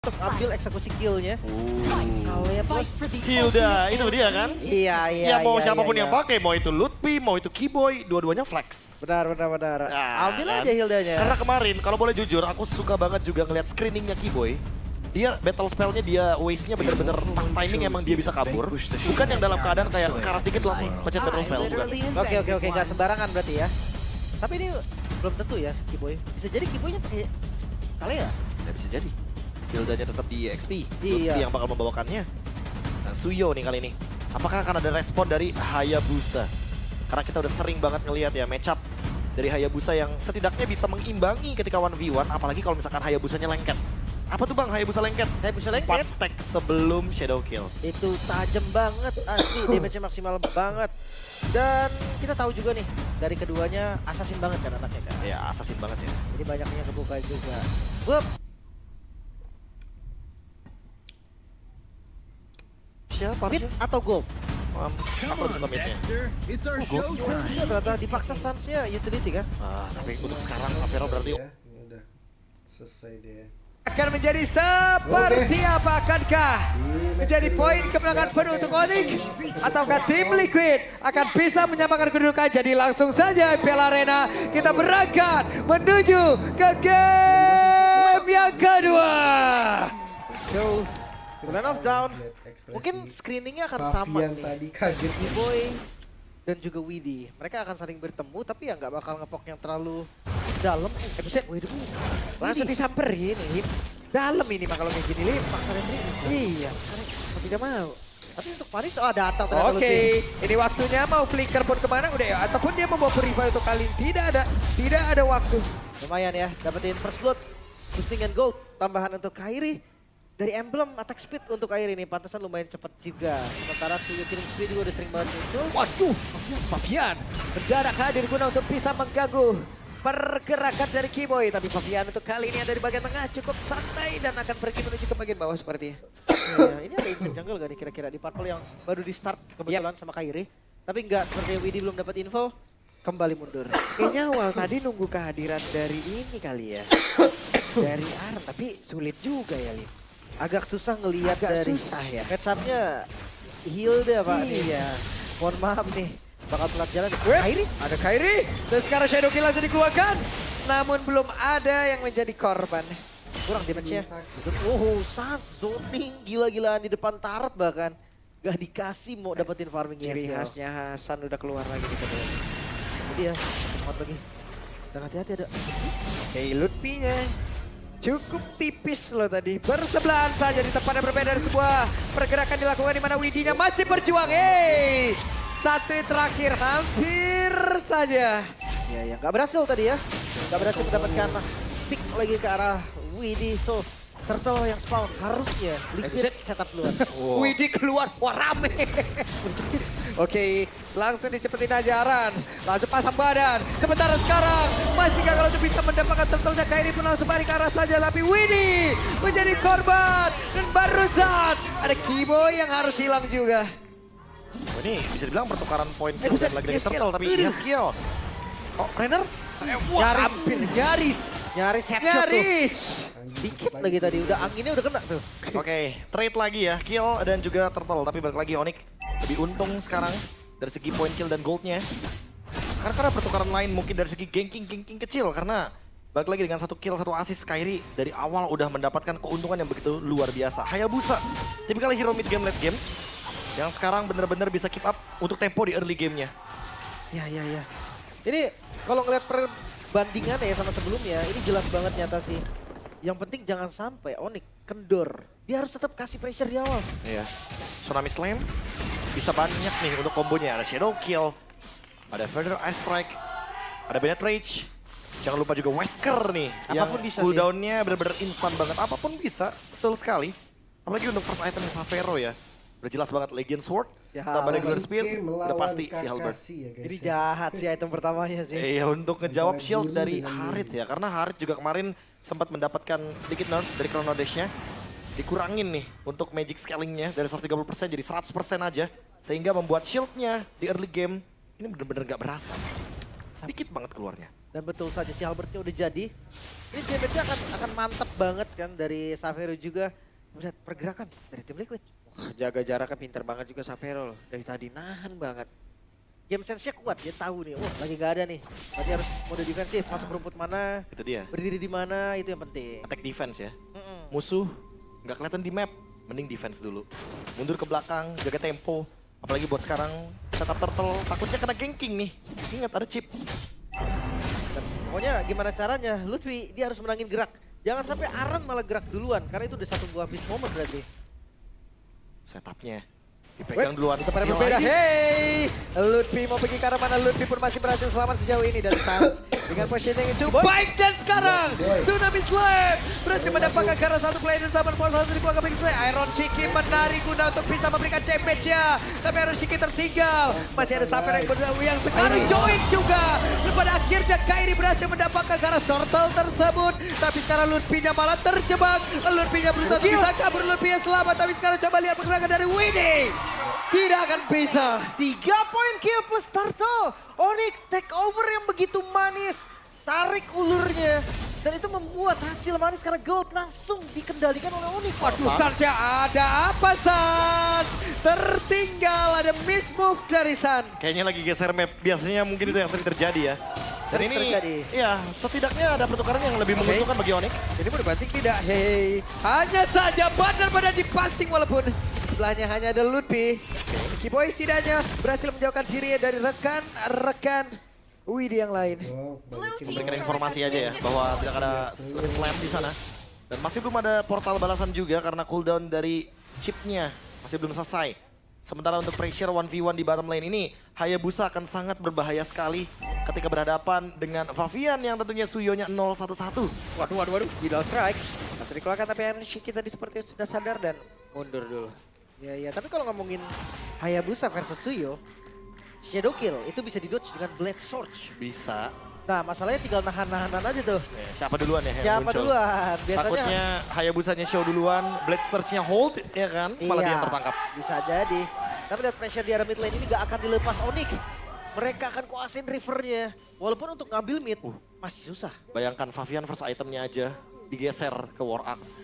untuk ambil eksekusi killnya. Saleh plus Hilda, itu dia kan? Iya. Ya mau siapapun iya. yang pakai, mau itu Lutfi, mau itu Keyboy, dua-duanya flex. Benar. Nah, Ambil kan? aja Hildanya. Karena kemarin, kalau boleh jujur, aku suka banget juga ngeliat screeningnya Keyboy. Dia battle spellnya, dia waste-nya bener-bener pas timing emang dia bisa kabur. Bukan yang dalam keadaan kayak sekarang dikit langsung pencet battle spell, bukan. Oke, nggak sembarangan berarti ya. Tapi ini belum tentu ya Keyboy. Bisa jadi Keyboynya pakai Kalea. Ya bisa jadi. Hildanya tetap di EXP, Iya. Lutfi yang bakal membawakannya. Nah, Suyo nih kali ini. Apakah akan ada respon dari Hayabusa? Karena kita udah sering banget ngelihat ya matchup dari Hayabusa yang setidaknya bisa mengimbangi ketika 1v1, apalagi kalau misalkan Hayabusanya lengket. Apa tuh bang Hayabusa lengket? Hayabusa 4 lengket. stack sebelum Shadow Kill. Itu tajam banget asli, damage-nya maksimal banget. Dan kita tahu juga nih, dari keduanya assassin banget kan anaknya kan. Ya assassin banget ya. Jadi banyaknya yang kebuka juga. Wup. Siapa Mid harusnya? atau gold? Aku lebih suka midnya. Iya ternyata dipaksa Suns-nya utility kan. Tapi untuk sekarang Safero berarti Ya, ini udah selesai deh. Akan menjadi seperti apa? Akankah menjadi poin kemenangan penuh untuk Onyx? Ataukah tim Liquid akan bisa menyamakan kedudukan? Jadi langsung saja Piala Arena kita berangkat menuju ke game yang kedua. So, Land of Down. Lihat ekspresi Mungkin screeningnya akan Pavi sama yang nih. tadi kaget. Keyboy dan juga Widdy. Mereka akan saling bertemu tapi ya nggak bakal ngepok yang terlalu dalam. Buset, langsung disamperin ini. Dalam ini mah kalau kayak gini, Lim. Paksa retri. Iya, tidak mau. Tapi untuk Paris, datang ternyata Oke, ini waktunya mau flicker pun kemana udah ya, ataupun dia membawa Purify untuk kali ini. Tidak ada waktu. Lumayan ya, dapetin first blood. Boosting and gold. Tambahan untuk Kairi. Dari emblem attack speed untuk Kairi ini, pantesan lumayan cepat juga. Sementara Suyo killing speed juga udah sering banget muncul. Waduh, Fabian mendadak hadir guna untuk bisa mengganggu pergerakan dari Keyboy. Tapi Fabian untuk kali ini ada di bagian tengah cukup santai dan akan pergi menuju ke bagian bawah sepertinya. Ya, ini ada event jungle gak nih kira-kira di Purple yang baru di start kebetulan sama Kairi. Tapi nggak seperti Widdy belum dapat info, kembali mundur. Kayaknya awal tadi nunggu kehadiran dari ini kali ya. Dari Aran, tapi sulit juga ya, Lim. Agak susah ngelihat Agak dari susah ya. matchup-nya Hilda Pak nih. Iya. Mohon maaf nih, bakal telat jalan. Wait, Kairi? ada Kairi. Dan sekarang Shadow Kill langsung dikeluarkan. Namun belum ada yang menjadi korban. Kurang damage-nya. Suns zoning gila-gilaan di depan turret bahkan. Gak dikasih mau dapetin farming Ciri ESL. khasnya Hasan udah keluar lagi nih coba. Jadi ya, cepat lagi. Dan hati-hati ada. Oke, Lutfi-nya cukup tipis loh tadi. Bersebelahan saja di tempat yang berbeda dari sebuah pergerakan dilakukan di mana Widdy-nya masih berjuang. Satu terakhir hampir saja. Ya, gak berhasil tadi ya. Gak berhasil mendapatkan pick lagi ke arah Widdy. So, Turtle yang spawn harusnya Liquid setup duluan. Widdy keluar, wah rame. Oke, langsung dicepetin aja Aran. Langsung pasang badan. Sementara sekarang masih gagal untuk bisa mendapatkan turtle-nya. Kairi pun langsung balik ke arah saja. Tapi Widdy menjadi korban. Dan barusan ada Keyboy yang harus hilang juga. ini bisa dibilang pertukaran poin kill buset, dan lagi-lagi dia turtle, tapi dia skill. Oh, Renner? Wah, hampir nyaris. Nyaris headshot tuh. Nyaris. Dikit lagi tadi, udah anginnya udah kena tuh. Oke, trade lagi ya, kill dan juga turtle. Tapi balik lagi Onyx lebih untung sekarang dari segi poin kill dan goldnya. Karena pertukaran lain mungkin dari segi ganking kecil. Karena balik lagi dengan 1 kill, 1 assist, Kairi dari awal udah mendapatkan keuntungan yang begitu luar biasa. Hayabusa, tipikal hero mid game, late game. Yang sekarang bener-bener bisa keep up untuk tempo di early gamenya. Ya. Ini kalau ngeliat perbandingan ya sama sebelumnya, ini jelas banget nyata sih. Yang penting jangan sampai Onyx kendor. Dia harus tetap kasih pressure di awal. Iya. Tsunami Slam bisa banyak nih untuk kombonya. Ada Shadow Kill, ada Further Ice Strike, ada Bennett Rage. Jangan lupa juga Wesker nih. Apapun yang bisa cooldown-nya bener-bener instan banget. Apapun bisa, betul sekali. Apalagi untuk first item Safero ya. Udah jelas banget Legion Sword, Ya, tambah regular Sasuke speed, udah melawan pasti si Halberd. Kakashi ya, guys, Jadi ya. jahat sih item pertamanya sih. Iya, untuk ngejawab Antara shield guru dari dengan Harit guru. ya. Karena Harit juga kemarin sempat mendapatkan sedikit nerf dari Chrono Dash-nya. Dikurangin nih untuk magic scaling-nya dari 130% jadi 100% aja. Sehingga membuat shield-nya di early game ini bener-bener gak berasa. Sedikit banget keluarnya. Dan betul saja si Halbertnya udah jadi. Ini damage-nya akan mantap banget kan dari Xavero juga. Melihat pergerakan dari tim Liquid. Wah, jaga jaraknya pinter banget juga Xavero loh. Dari tadi nahan banget. Game sense-nya kuat, dia tahu nih, lagi gak ada nih. Berarti harus mode defensif, masuk rumput mana, Itu dia. berdiri di mana, itu yang penting. Attack defense ya. Mm-mm. Musuh nggak kelihatan di map, mending defense dulu. Mundur ke belakang, jaga tempo. Apalagi buat sekarang setup turtle takutnya kena ganking nih. Ingat ada chip. Dan pokoknya gimana caranya, Lutfi dia harus menangin gerak. Jangan sampai Aran malah gerak duluan, karena itu udah satu buah miss moment berarti. Setupnya dipegang duluan. Kita pada Kill berbeda. lagi. Hey, Lutfi mau pergi ke arah mana? Lutfi pun masih berhasil selamat sejauh ini dan Sans dengan positioning yang cukup baik dan sekarang Tsunami Slam berhasil mendapatkan ke arah satu player dan Zaman Force langsung dikeluarkan bagi Slam. Iron Shiki menarik guna untuk bisa memberikan damage-nya. Tapi Iron Shiki tertinggal. Masih ada Xavero yang sekarang join juga. Dan pada akhirnya Kairi berhasil mendapatkan ke arah turtle tersebut. Tapi sekarang Lutfi-nya malah terjebak. Lutfi-nya berusaha untuk bisa kabur. Lutfi-nya selamat. Tapi sekarang coba lihat pergerakan dari Winnie. Tidak akan bisa. 3 poin kill plus Turtle. Onyx take over yang begitu manis. Tarik ulurnya. Dan itu membuat hasil manis karena Gold langsung dikendalikan oleh Onyx. Waduh, Sansnya ada apa, Sans? Tertinggal, ada miss move dari San. Kayaknya lagi geser map. Biasanya mungkin itu yang sering terjadi ya. Dan Sering ini, terjadi. ya setidaknya ada pertukaran yang lebih menguntungkan bagi Onyx. Jadi mau dibanting tidak? Hei, hanya saja benar-benar dibanting walaupun sebelahnya hanya ada Lutfi. Kiboy setidaknya berhasil menjauhkan dirinya dari rekan-rekan Widi yang lain. Oh, balikin Memberikan bawah. informasi aja ya bahwa tidak ada slam di sana. Dan masih belum ada portal balasan juga karena cooldown dari chipnya masih belum selesai. Sementara untuk pressure 1v1 di bottom lane ini, Hayabusa akan sangat berbahaya sekali ketika berhadapan dengan Favian yang tentunya Suyonya 0-1-1. Waduh. Middle strike. Masih dikeluarkan tapi Iron Shiki tadi seperti sudah sadar dan mundur dulu. Ya, tapi kalau ngomongin Hayabusa versus Suyo, Shadow Kill itu bisa di-dodge dengan Blade Surge. Bisa. Nah, masalahnya tinggal nahan-nahanan aja tuh. Ya, siapa duluan ya yang Siapa muncul? duluan? Biasanya Takutnya Hayabusanya show duluan, Blade Surge-nya hold, ya kan? Malah dia yang tertangkap. Bisa jadi. Tapi lihat pressure di area mid lane ini gak akan dilepas Onyx. Mereka akan kuasain rivernya. Walaupun untuk ngambil mid masih susah. Bayangkan Favian first itemnya aja digeser ke War Axe.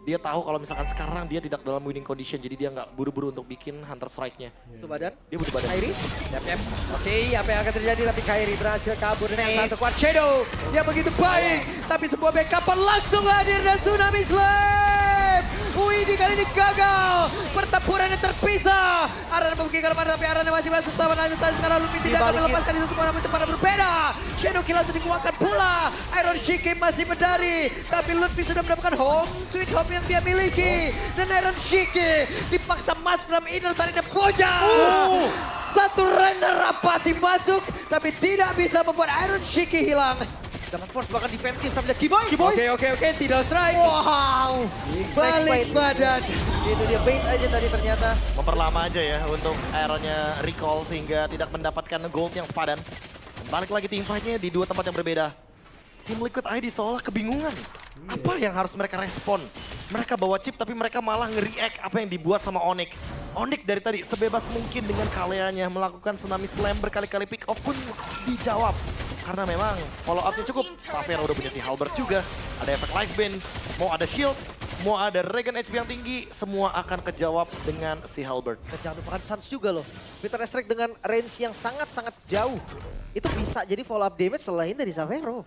Dia tahu kalau misalkan sekarang dia tidak dalam winning condition, jadi dia nggak buru-buru untuk bikin Hunter Strike-nya. Itu badan. Dia butuh badan. Kairi. Yap. Oke, apa yang akan terjadi? Tapi Kairi berhasil kabur dengan satu kuat shadow. Dia begitu baik, tapi sebuah backupan langsung hadir dan Tsunami Slam. Widi kali ini gagal. Pertempurannya terpisah. Aran membuka ke mana tapi Aran masih berhasil sama aja. Sekarang Lutfi tidak akan Dibalikin. melepaskan itu semua namun tempat berbeda. Shadow Kill langsung dikeluarkan pula. Iron Shiki masih berdari. Tapi Lutfi sudah mendapatkan home sweet home yang dia miliki. Dan Iron Shiki dipaksa masuk dalam inner tadi dan bojang. Satu render rapati masuk tapi tidak bisa membuat Iron Shiki hilang. Dapat force bahkan defensif tapi lihat Kiboy. Oke, tidak strike. Wow. Balik badan. Itu dia bait aja tadi ternyata. Memperlama aja ya untuk aeronya recall sehingga tidak mendapatkan gold yang sepadan. Balik lagi team fight-nya di dua tempat yang berbeda. Tim Liquid ID seolah kebingungan. Apa yang harus mereka respon? Mereka bawa chip tapi mereka malah nge-react apa yang dibuat sama Onyx. Onyx dari tadi sebebas mungkin dengan kaleanya melakukan Tsunami Slam berkali-kali pick off pun dijawab. Karena memang follow up-nya cukup. Xavero udah punya si Halberd juga. Ada efek life band, mau ada shield, mau ada Regen HP yang tinggi, semua akan kejawab dengan si Halberd. Dan jangan lupakan Sans juga loh. Peter Strike dengan range yang sangat-sangat jauh. Itu bisa jadi follow up damage selain dari Xavero.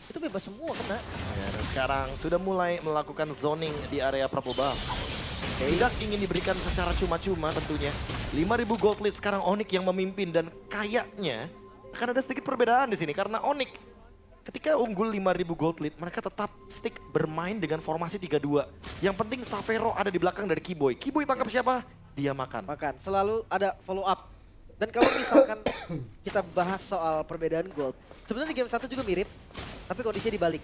Itu bebas semua kena. Ya, dan sekarang sudah mulai melakukan zoning di area purple buff. Tidak ingin diberikan secara cuma-cuma tentunya. 5.000 gold lead sekarang Onyx yang memimpin dan kayaknya akan ada sedikit perbedaan di sini karena Onyx ketika unggul 5.000 gold lead mereka tetap stick bermain dengan formasi 3-2. Yang penting Xavero ada di belakang dari Kiboy. Kiboy tangkap siapa? Dia makan. Makan. Selalu ada follow up. Dan kalau misalkan kita bahas soal perbedaan gold. Sebenarnya di game 1 juga mirip. Tapi kondisinya dibalik.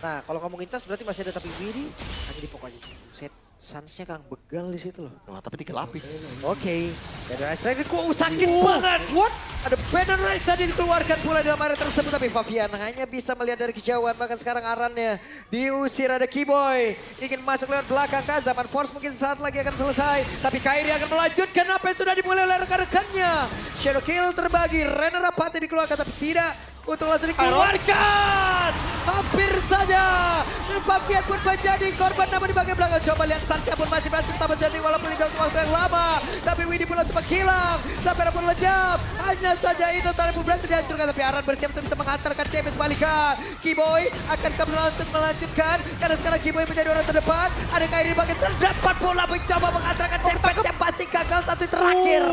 Nah kalau ngomongin tas berarti masih ada tapi Widi hanya di pokoknya. Set, Sansnya Kang begal di situ loh. Wah, tapi 3 lapis. Oke, Banner Race tadi kok sakit banget. What? Ada Banner Race tadi dikeluarkan pula dalam area tersebut. Tapi Favian hanya bisa melihat dari kejauhan. Bahkan sekarang Arannya diusir ada Kiboy. Ingin masuk lewat belakang kah? Zaman Force mungkin saat lagi akan selesai. Tapi Kairi akan melanjutkan apa yang sudah dimulai oleh rekan-rekannya. Shadow Kill terbagi. Renner Rapati dikeluarkan tapi tidak untuk langsung dikeluarkan. Hampir saja. Dan Fabian pun menjadi korban namun di bagian belakang. Coba lihat Sancha pun masih berhasil sama jadi walaupun tidak untuk waktu yang lama. Tapi Widhi pun langsung menghilang. Sapphire pun lejap. Hanya saja itu tali pun berhasil dihancurkan. Tapi Aran bersiap untuk bisa menghantarkan CP kebalikan. Keyboy akan langsung melanjutkan. Karena sekarang Keyboy menjadi orang terdepan. Ada Kairi di bagian terdepan pula mencoba menghantarkan CP yang pasti gagal satu terakhir.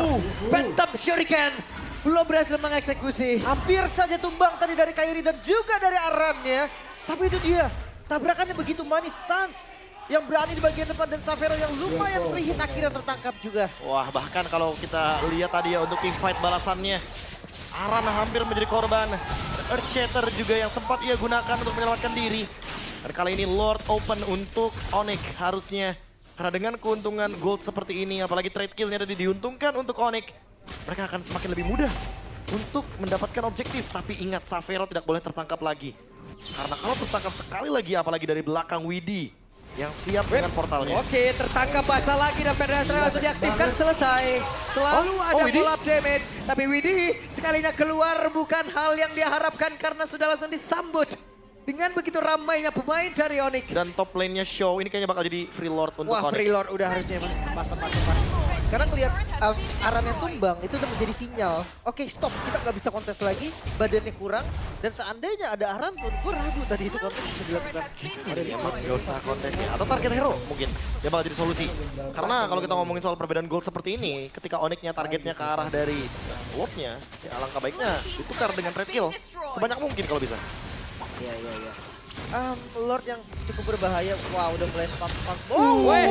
Phantom Shuriken belum berhasil mengeksekusi. Hampir saja tumbang tadi dari Kairi dan juga dari Arannya. Tapi itu dia, tabrakannya begitu manis. Sans yang berani di bagian depan dan Sapphire yang lumayan free hit akhirnya tertangkap juga. Wah, bahkan kalau kita lihat tadi ya untuk team fight balasannya, Aran hampir menjadi korban. Earthshatter juga yang sempat ia gunakan untuk menyelamatkan diri. Dan kali ini Lord open untuk Onyx harusnya. Karena dengan keuntungan gold seperti ini, apalagi trade killnya tadi diuntungkan untuk Onyx, mereka akan semakin lebih mudah untuk mendapatkan objektif. Tapi ingat, Sapphire tidak boleh tertangkap lagi. Karena kalau tertangkap sekali lagi, apalagi dari belakang Widhi yang siap dengan portalnya. Oke, tertangkap basah lagi dan Federasi langsung diaktifkan, selesai. Selalu ada Widhi? pull up damage. Tapi Widhi sekalinya keluar bukan hal yang dia harapkan karena sudah langsung disambut. Dengan begitu ramainya pemain dari Onyx. Dan top lane-nya Show ini kayaknya bakal jadi free lord untuk Wah, Onyx. Free Lord udah harusnya. Pas. Karena ngelihat Aran yang tumbang itu udah menjadi sinyal. Oke, stop, kita nggak bisa kontes lagi, badannya kurang. Dan seandainya ada Aran pun, gue ragu tadi itu kontes bisa dilakukan. Gak usah kontes ya, atau target hero mungkin. Dia bakal jadi solusi. Karena kalau kita ngomongin soal perbedaan gold seperti ini, ketika Onyx-nya targetnya ke arah dari Lord-nya, ya alangkah baiknya ditukar dengan trade kill. Sebanyak mungkin kalau bisa. Iya. Lord yang cukup berbahaya. Wah, udah mulai spam. Weh.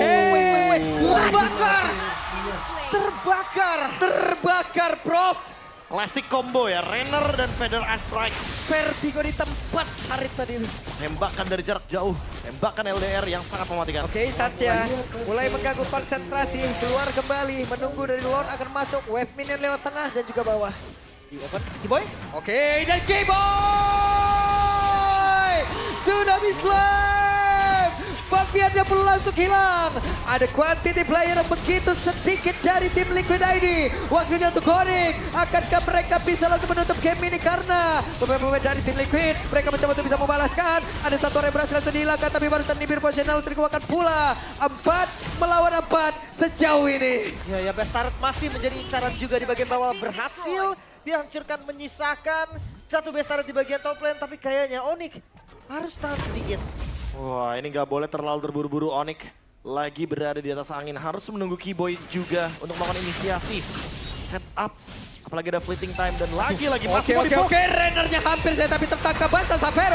Terbakar, Prof. Klasik combo ya, Rainer dan Feather Ice Strike. Vertigo di tempat Harit tadi. Tembakan dari jarak jauh, tembakan LDR yang sangat mematikan. Oke, Sancha mulai mengganggu konsentrasi, keluar kembali, menunggu dari Lord akan masuk, wave minion lewat tengah dan juga bawah. Keyboy? Oke, dan Keyboy! Tsunami Slam! Fabiannya pun langsung hilang. Ada quantity player yang begitu sedikit dari tim Liquid ID. Waktunya untuk Onyx. Akankah mereka bisa langsung menutup game ini karena pemain-pemain dari tim Liquid, mereka mencoba untuk bisa membalaskan. Ada satu orang yang berhasil langsung dihilangkan, tapi barusan Nibir positional langsung dikeluarkan pula. 4 melawan 4 sejauh ini. Ya, Bastard masih menjadi incaran juga di bagian bawah. Berhasil dihancurkan, menyisakan satu Bastard di bagian top lane. Tapi kayaknya Onyx harus tahan sedikit. Wah, ini nggak boleh terlalu terburu-buru. Onyx lagi berada di atas angin, harus menunggu Keyboy juga untuk melakukan inisiasi. Setup, apalagi ada fleeting time dan lagi-lagi masih mau Oke, Rainernya hampir saya tapi tertangkap basah Sapphire.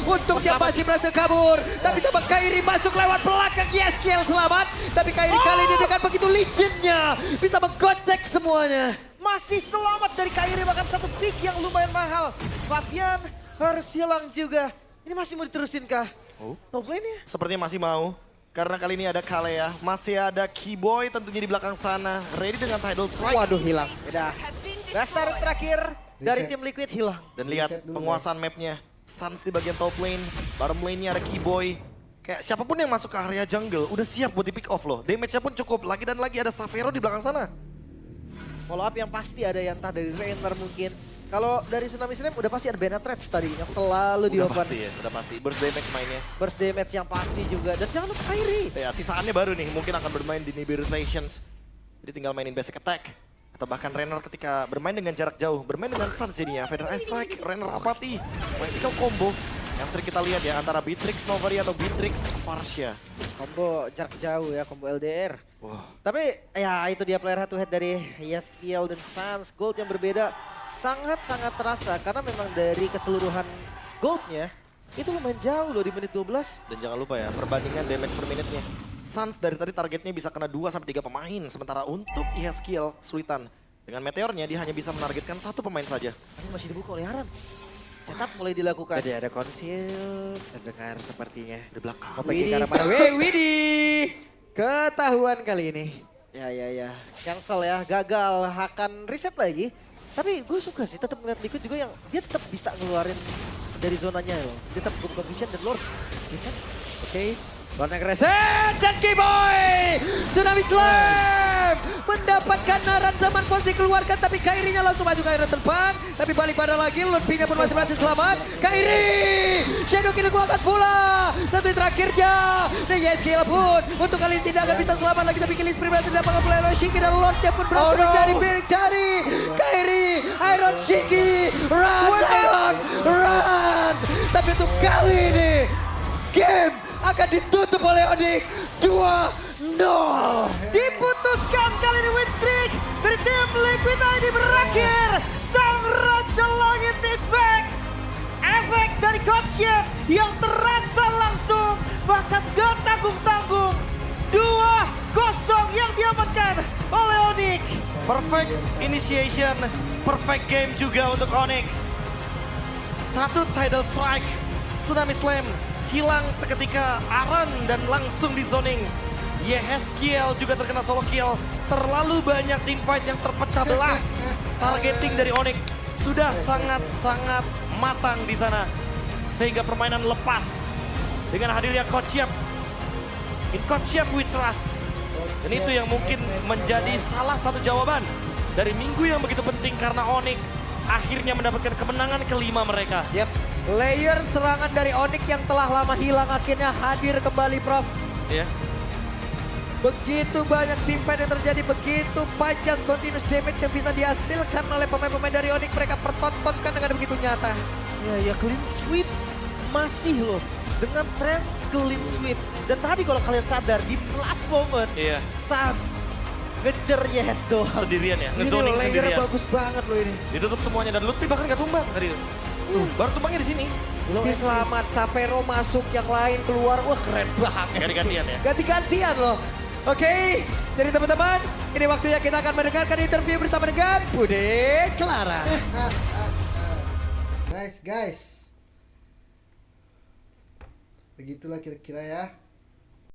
Untungnya masih berhasil kabur. Tapi coba Kairi masuk lewat belakang. Yes, kill selamat. Tapi Kairi kali ini dengan begitu licinnya bisa menggocek semuanya. Masih selamat dari Kairi, bahkan satu pick yang lumayan mahal. Fabian harus hilang juga. Ini masih mau diterusin kah? Top lane-nya? Sepertinya masih mau. Karena kali ini ada Kalea, masih ada Keyboy tentunya di belakang sana. Ready dengan Tidal Strike. Waduh, hilang. Udah. Bastard terakhir dari tim Liquid hilang. Dan lihat Reset dulu, penguasaan mapnya. Suns di bagian top lane, bottom lane-nya ada Keyboy. Kayak siapapun yang masuk ke area jungle udah siap buat di pick off loh. Damage-nya pun cukup. Lagi dan lagi ada Sapphire di belakang sana. Follow up yang pasti ada yang entah dari Rainer mungkin. Kalau dari Tsunami Slam udah pasti ada Benatrix tadi yang selalu Udah diopen. pasti ya, udah pasti. Burst damage mainnya. Burst damage yang pasti juga. Dan jangan lupa Kairi. Ya, sisaannya baru nih, mungkin akan bermain di Nibiru's Nations. Jadi tinggal mainin basic attack. Atau bahkan Rainer ketika bermain dengan jarak jauh, bermain dengan Suns jadinya. Feather Ice Strike, Rainer apati. Classical combo yang sering kita lihat ya, antara Beatrix Novari atau Beatrix Varsha. Combo jarak jauh ya, combo LDR. Wah, Tapi ya itu dia player head to head dari Yaskiel dan Sans. Gold yang berbeda sangat-sangat terasa. Karena memang dari keseluruhan goldnya itu lumayan jauh loh di menit 12. dan jangan lupa ya, perbandingan damage per menitnya. Suns dari tadi targetnya bisa kena 2-3 pemain. Sementara untuk Yaskiel Sultan, dengan meteornya dia hanya bisa menargetkan satu pemain saja. Ini masih dibuka oleh Aran. Setup mulai dilakukan. Jadi ada konsil terdengar sepertinya. Di belakang. Mau pergi Widhi. ke arah mana? Widhi! Ketahuan kali ini. Ya. Cancel ya, gagal. Akan reset lagi. Tapi gue suka sih tetap ngeliat Liquid juga yang dia tetap bisa ngeluarin dari zonanya loh. Dia tetap buka vision dan Lord. Reset. Oke. Lord yang reset dan Keyboy! Tsunami Slam! mendapatkan naran zaman posisi keluarkan, tapi Kairinya langsung maju ke arah depan. Tapi balik pada lagi, Lutfinya pun masih berhasil selamat. Kairi, Shadow King dikeluarkan pula. Satu yang terakhirnya, dan Yeskiel pun untuk kali ini tidak akan bisa selamat lagi. Tapi Killing Spree berhasil didapatkan oleh Iron Shinki dan Lordnya pun berhasil mencari pilik dari Kairi. Iron Shinki, run Iron, run. Tapi untuk kali ini, game akan ditutup oleh Onyx 2-0. Diputuskan kali ini win streak dari tim Liquid ID berakhir. Sang Raja Langit is back. Efek dari coachnya yang terasa langsung, bahkan gak tanggung-tanggung. 2-0 yang diamankan oleh Onyx. Perfect initiation, perfect game juga untuk Onyx. Satu tidal strike, Tsunami Slam, hilang seketika Aran dan langsung di zoning. Yeskiel juga terkena solo kill. Terlalu banyak teamfight yang terpecah belah. Targeting dari Onyx sudah sangat-sangat matang di sana. Sehingga permainan lepas dengan hadirnya Coach Yap. In Coach Yap we trust. Dan itu yang mungkin menjadi salah satu jawaban dari minggu yang begitu penting karena Onyx akhirnya mendapatkan kemenangan kelima mereka. Yep. Layer serangan dari Onyx yang telah lama hilang akhirnya hadir kembali, Prof. Ya. Begitu banyak teamfight yang terjadi, begitu panjang continuous damage yang bisa dihasilkan oleh pemain-pemain dari Onyx. Mereka pertontonkan dengan begitu nyata. Ya clean sweep masih loh dengan tren clean sweep. Dan tadi kalau kalian sadar di last moment Iya. Sans ngejar Yes doang. Sendirian ya, Ini ngezoning loh, layer sendirian. bagus banget loh ini. Ditutup semuanya dan Lutfi bahkan gak tumbang tadi. Baru tumbangnya di sini. Tapi selamat, Sapero masuk, yang lain keluar. Wah keren banget. Ganti-gantian ya. Ganti-gantian loh. Oke, jadi teman-teman, ini waktunya kita akan mendengarkan interview bersama dengan Bude Clara. Nice guys. Begitulah kira-kira ya.